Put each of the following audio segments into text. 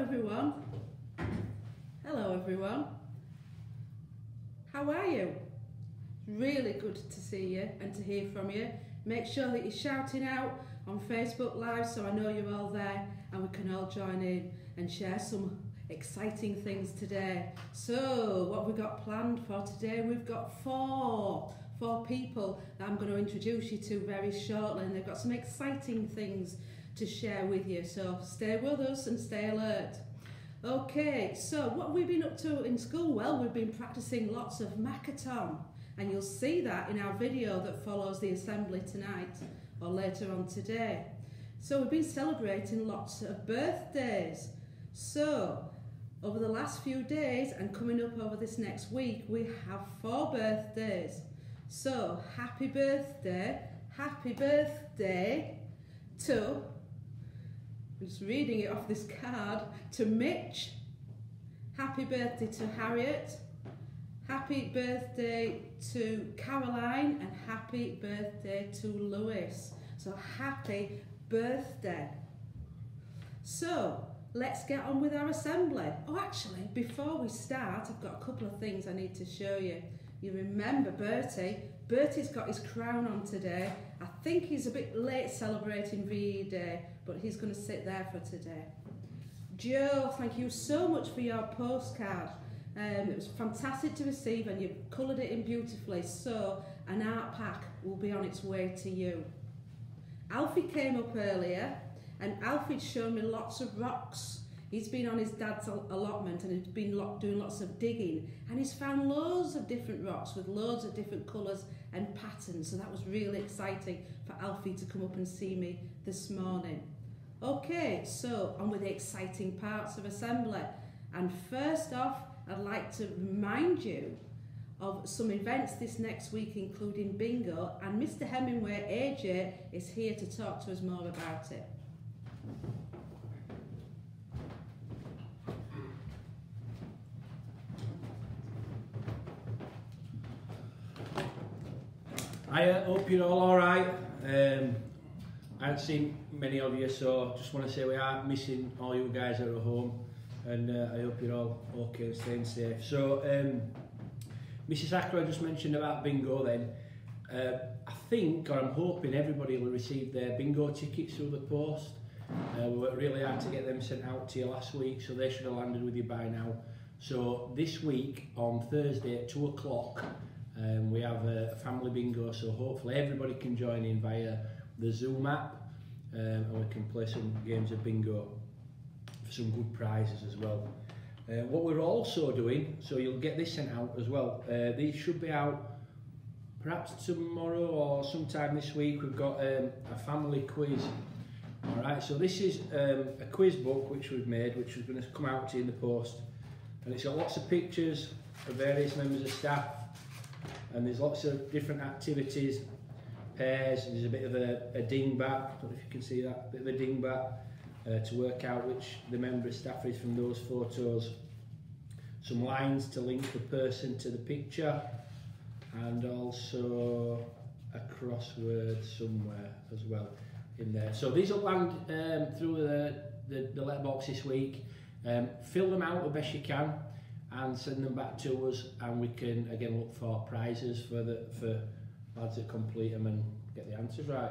everyone. Hello everyone. How are you? Really good to see you and to hear from you. Make sure that you're shouting out on Facebook Live so I know you're all there and we can all join in and share some exciting things today. So what we've got planned for today, we've got four people that I'm going to introduce you to very shortly, and they've got some exciting things to share with you, so stay with us and stay alert. Okay, so what have we been up to in school? Well, we've been practicing lots of Makaton, and you'll see that in our video that follows the assembly tonight or later on today. So we've been celebrating lots of birthdays. So over the last few days and coming up over this next week, we have 4 birthdays. So happy birthday to, I'm just reading it off this card, to Mitch. Happy birthday to Harriet. Happy birthday to Caroline, and happy birthday to Lewis. So happy birthday. So let's get on with our assembly. Oh, actually, before we start, I've got a couple of things I need to show you. You remember Bertie? Bertie's got his crown on today. I think he's a bit late celebrating VE Day, but he's going to sit there for today. Joe, thank you so much for your postcard. It was fantastic to receive and you've coloured it in beautifully, so an art pack will be on its way to you. Alfie came up earlier and Alfie's shown me lots of rocks. He's been on his dad's allotment and he's been doing lots of digging, and he's found loads of different rocks with loads of different colours and patterns, so that was really exciting for Alfie to come up and see me this morning. Okay, so on with the exciting parts of assembly, and first off I'd like to remind you of some events this next week, including bingo, and Mr. Hemingway AJ is here to talk to us more about it. I hope you're all alright. I haven't seen many of you, so just want to say we are missing all you guys that are at home, and I hope you're all okay and staying safe. So, Mrs. Ackroyd just mentioned about bingo then. I think, or I'm hoping, everybody will receive their bingo tickets through the post. We worked really hard to get them sent out to you last week, so they should have landed with you by now. So this week, on Thursday at 2 o'clock, we have a family bingo, so hopefully everybody can join in via the Zoom app, and we can play some games of bingo for some good prizes as well. What we're also doing, so you'll get this sent out as well, these should be out perhaps tomorrow or sometime this week. We've got a family quiz. Alright, so this is a quiz book which we've made, which is going to come out to you in the post, and it's got lots of pictures of various members of staff, and there's lots of different activities, pairs. There's a bit of a dingbat, I don't know if you can see that, a bit of a dingbat to work out which the member of staff is from those photos. Some lines to link the person to the picture, and also a crossword somewhere as well in there. So these will land through the letterbox this week. Fill them out the best you can and send them back to us, and we can again look for prizes for lads that complete them and get the answers right.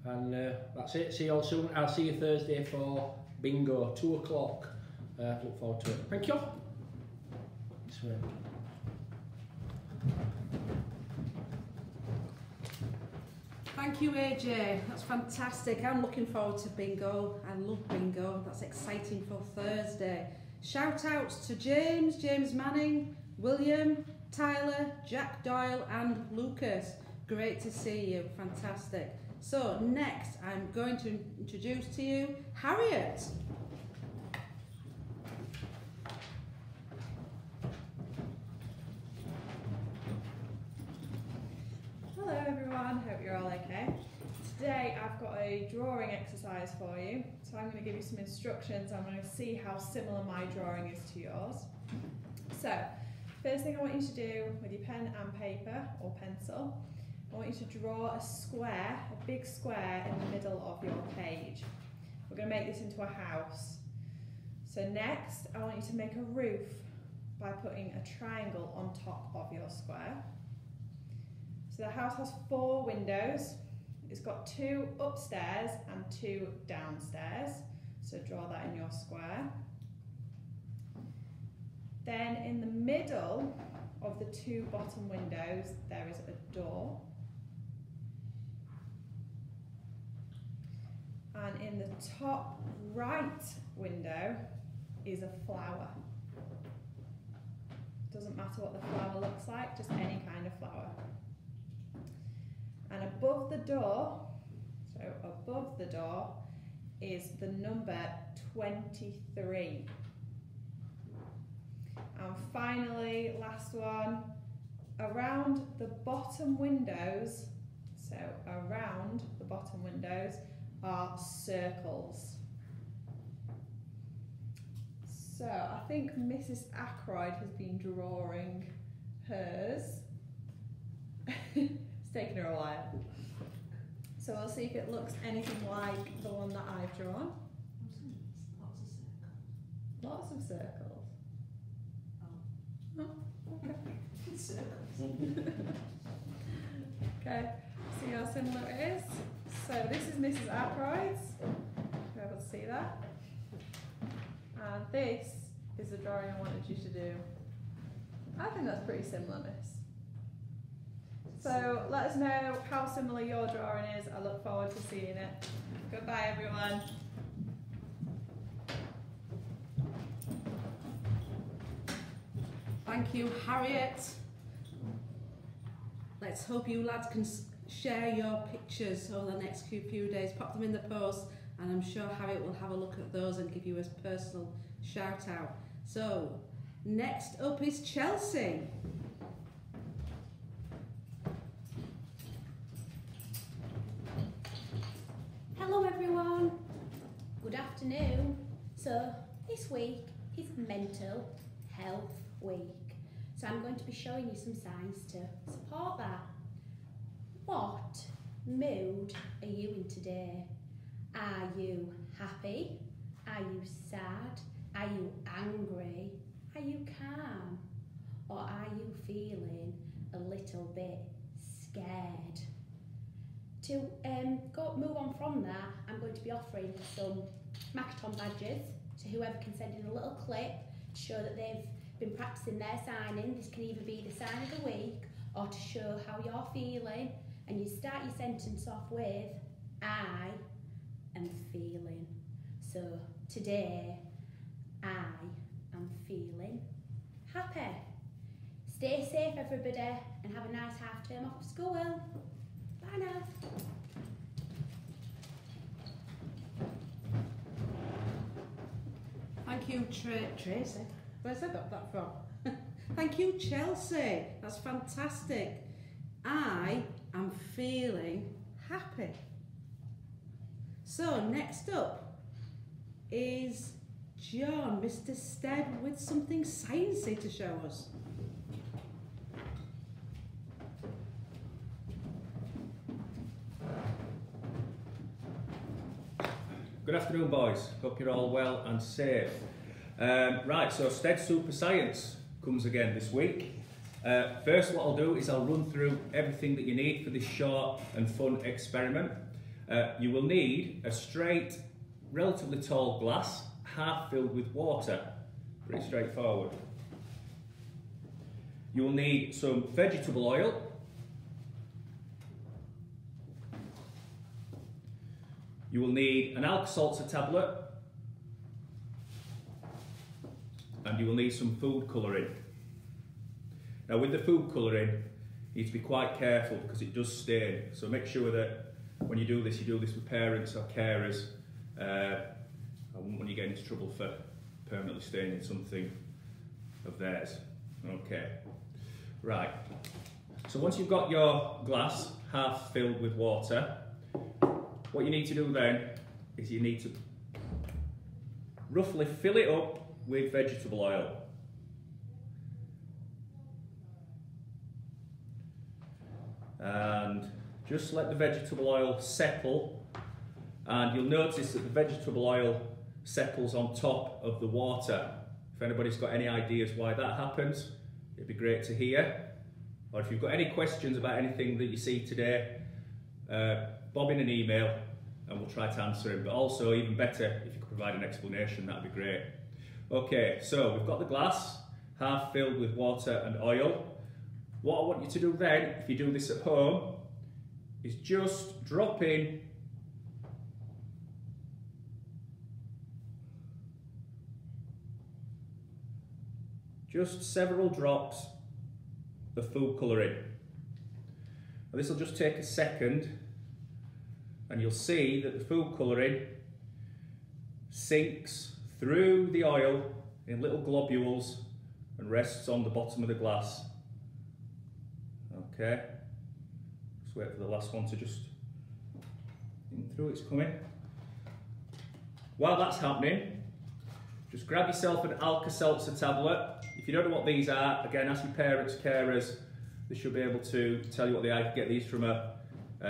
And that's it. See you all soon. I'll see you Thursday for bingo, 2 o'clock. Look forward to it. Thank you. Thank you, AJ. That's fantastic. I'm looking forward to bingo. I love bingo. That's exciting for Thursday. Shout outs to James Manning, William, Tyler, Jack Doyle and Lucas. Great to see you. Fantastic. So next I'm going to introduce to you Harriet. Hello everyone, hope you're all okay. Today I've got a drawing exercise for you. So I'm going to give you some instructions. I'm going to see how similar my drawing is to yours. So, first thing I want you to do with your pen and paper or pencil, I want you to draw a square, a big square in the middle of your page. We're going to make this into a house. So next, I want you to make a roof by putting a triangle on top of your square. So the house has 4 windows. It's got 2 upstairs and 2 downstairs. So draw that in your square. Then in the middle of the 2 bottom windows, there is a door. And in the top right window is a flower. Doesn't matter what the flower looks like, just any kind of flower. And above the door, so above the door, is the number 23. And finally, last one, around the bottom windows, so around the bottom windows are circles. So I think Mrs. Ackroyd has been drawing hers. It's taken her a while. So we'll see if it looks anything like the one that I've drawn. Lots of circles. Oh, okay. Circles. Okay, see how similar it is? So this is Mrs. Ackroyd's. You're able to see that? And this is the drawing I wanted you to do. I think that's pretty similar, miss. So let us know how similar your drawing is. I look forward to seeing it. Goodbye, everyone. Thank you, Harriet. Let's hope you lads can share your pictures over the next few days. Pop them in the post, and I'm sure Harriet will have a look at those and give you a personal shout out. So, next up is Chelsea. Hello everyone, good afternoon. So this week is Mental Health Week, so I'm going to be showing you some signs to support that. What mood are you in today? Are you happy? Are you sad? Are you angry? Are you calm? Or are you feeling a little bit scared? To move on from that, I'm going to be offering some Smackathon badges to whoever can send in a little clip to show that they've been practicing their signing. This can either be the sign of the week or to show how you're feeling, and you start your sentence off with I am feeling. So today I am feeling happy. Stay safe everybody and have a nice half term off of school. Bye now. Thank you, Tracy. Where's I got that from? Thank you, Chelsea. That's fantastic. I am feeling happy. So, next up is John, Mr. Stead, with something sciencey to show us. Good afternoon, boys. Hope you're all well and safe. Right, so Stead Super Science comes again this week. First, what I'll do is I'll run through everything that you need for this short and fun experiment. You will need a straight, relatively tall glass, half filled with water. Pretty straightforward. You will need some vegetable oil. You will need an Alka-Seltzer tablet, and you will need some food colouring. Now with the food colouring, you need to be quite careful because it does stain, so make sure that when you do this with parents or carers. I wouldn't want you getting into trouble for permanently staining something of theirs. Okay, right, so once you've got your glass half filled with water, what you need to do then is you need to roughly fill it up with vegetable oil. And just let the vegetable oil settle, and you'll notice that the vegetable oil settles on top of the water. If anybody's got any ideas why that happens, it'd be great to hear. Or if you've got any questions about anything that you see today, bob in an email and we'll try to answer it. But also, even better, if you could provide an explanation, that'd be great. Okay, so we've got the glass half filled with water and oil. What I want you to do then, if you do this at home, is just drop in just several drops of food colouring. Now this will just take a second and you'll see that the food colouring sinks through the oil in little globules and rests on the bottom of the glass. Okay, just wait for the last one to just in through, it's coming. While that's happening, just grab yourself an Alka-Seltzer tablet. If you don't know what these are, again, ask your parents, carers. They should be able to tell you what they are. You can get these from a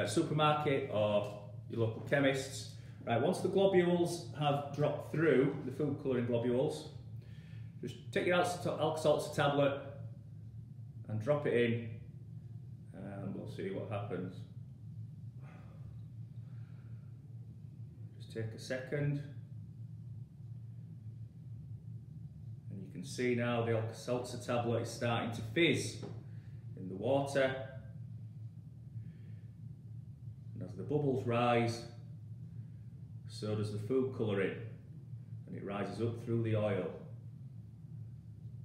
supermarket or your local chemists. Right, once the globules have dropped through, the food colouring globules, just take your Alka-Seltzer tablet and drop it in, and we'll see what happens. Just take a second. You can see now the Alka-Seltzer tablet is starting to fizz in the water. And as the bubbles rise, so does the food colouring. And it rises up through the oil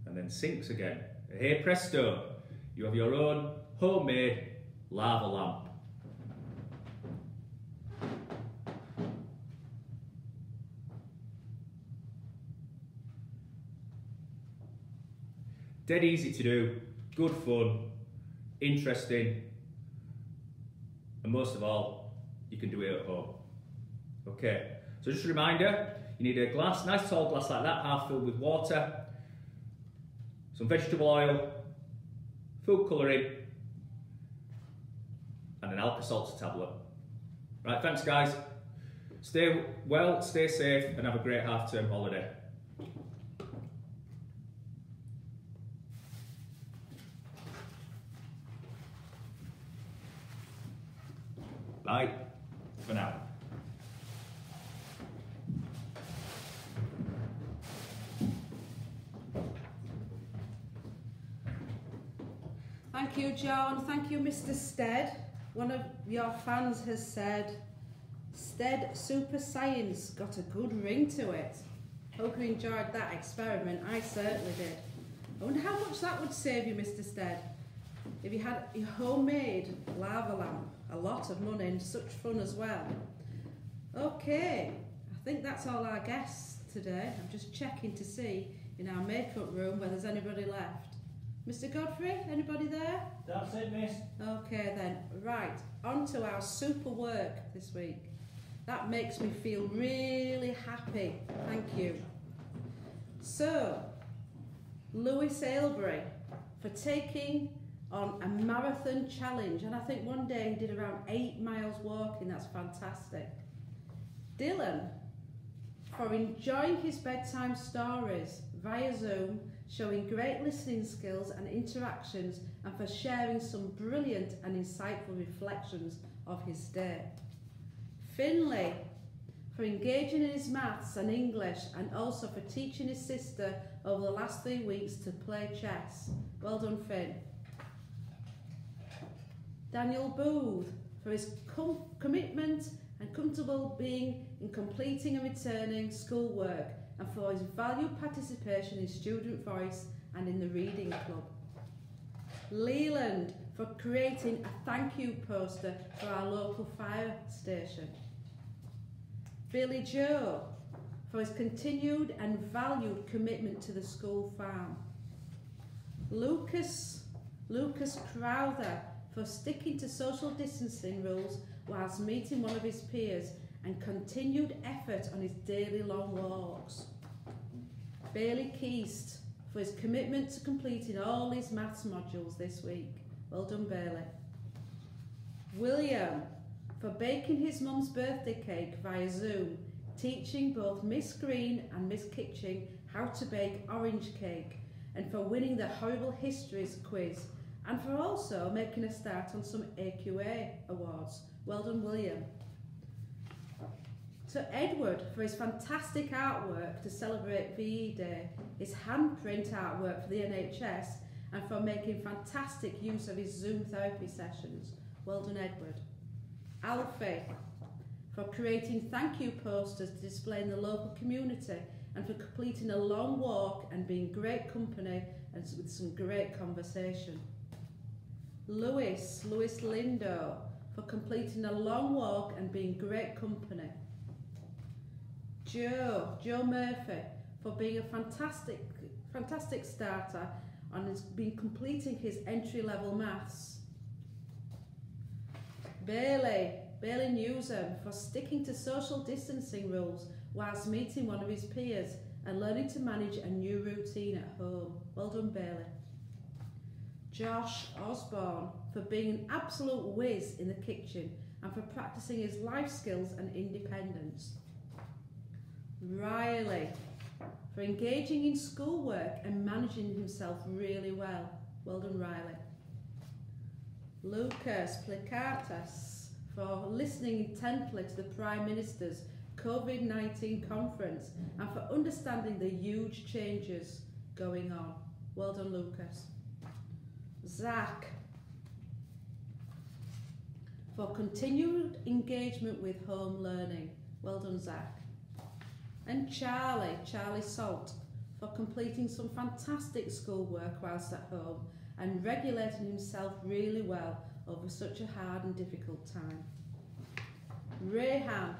and then sinks again. Hey presto, you have your own homemade lava lamp. Dead easy to do, good fun, interesting, and most of all, you can do it at home. Okay, so just a reminder, you need a glass, nice tall glass like that, half filled with water, some vegetable oil, food colouring, and an Alka-Seltzer tablet. Right, thanks guys. Stay well, stay safe, and have a great half-term holiday. Bye for now. Thank you, John. Thank you, Mr. Stead. One of your fans has said, Stead Super Science got a good ring to it. Hope you enjoyed that experiment. I certainly did. I wonder how much that would save you, Mr. Stead, if you had your homemade lava lamp. A lot of money and such fun as well. Okay, I think that's all our guests today. I'm just checking to see in our makeup room whether there's anybody left. Mr. Godfrey, anybody there? That's it, miss. Okay then, right, on to our super work this week. That makes me feel really happy, thank you. So, Lewis Ailbury for taking on a marathon challenge, and I think one day he did around 8 miles walking. That's fantastic. Dylan for enjoying his bedtime stories via Zoom, showing great listening skills and interactions, and for sharing some brilliant and insightful reflections of his day. Finlay for engaging in his maths and English, and also for teaching his sister over the last 3 weeks to play chess. Well done, Finn. Daniel Booth for his commitment and comfortable being in completing and returning schoolwork, and for his valued participation in Student Voice and in the Reading Club. Leland for creating a thank you poster for our local fire station. Billy Joe for his continued and valued commitment to the school farm. Lucas Crowther for sticking to social distancing rules whilst meeting one of his peers, and continued effort on his daily long walks. Bailey Keast for his commitment to completing all his maths modules this week. Well done, Bailey. William for baking his mum's birthday cake via Zoom, teaching both Miss Green and Miss Kitching how to bake orange cake, and for winning the Horrible Histories quiz, and for also making a start on some AQA awards. Well done, William. To Edward for his fantastic artwork to celebrate VE Day, his handprint artwork for the NHS, and for making fantastic use of his Zoom therapy sessions. Well done, Edward. Alfie for creating thank you posters to display in the local community, and for completing a long walk and being great company and with some great conversation. Lewis Lindo for completing a long walk and being great company. Joe Murphy for being a fantastic starter and has been completing his entry-level maths. Bailey Newsom for sticking to social distancing rules whilst meeting one of his peers and learning to manage a new routine at home. Well done, Bailey. Josh Osborne for being an absolute whiz in the kitchen and for practicing his life skills and independence. Riley for engaging in schoolwork and managing himself really well. Well done, Riley. Lucas Plicatas for listening intently to the Prime Minister's COVID-19 conference and for understanding the huge changes going on. Well done, Lucas. Zach for continued engagement with home learning. Well done, Zach. And Charlie Salt for completing some fantastic schoolwork whilst at home and regulating himself really well over such a hard and difficult time. Rayhan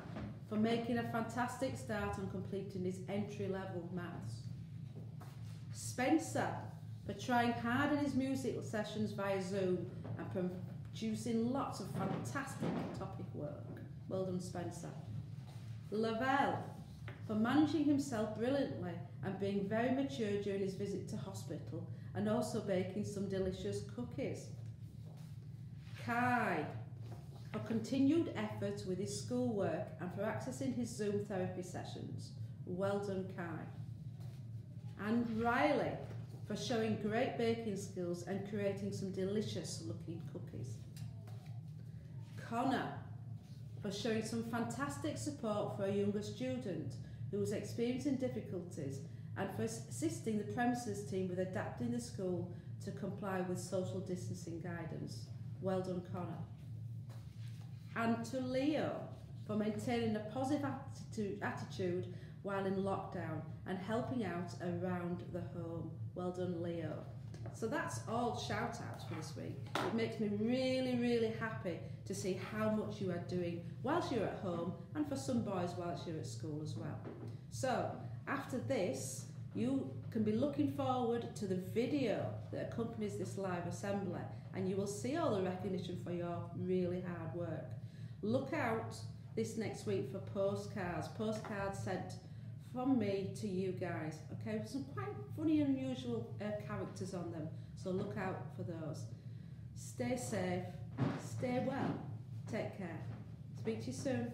for making a fantastic start on completing his entry-level maths. Spencer for trying hard in his music sessions via Zoom and producing lots of fantastic topic work. Well done, Spencer. Lavelle for managing himself brilliantly and being very mature during his visit to hospital and also baking some delicious cookies. Kai for continued efforts with his schoolwork and for accessing his Zoom therapy sessions. Well done, Kai. And Riley for showing great baking skills and creating some delicious looking cookies. Connor for showing some fantastic support for a younger student who was experiencing difficulties and for assisting the premises team with adapting the school to comply with social distancing guidance. Well done, Connor. And to Leo for maintaining a positive attitude while in lockdown and helping out around the home. Well done, Leo. So that's all shout outs for this week. It makes me really, really happy to see how much you are doing whilst you're at home and for some boys whilst you're at school as well. So after this, you can be looking forward to the video that accompanies this live assembly and you will see all the recognition for your really hard work. Look out this next week for postcards sent from me to you guys, okay, with some quite funny and unusual characters on them, so look out for those. Stay safe, stay well, take care. Speak to you soon.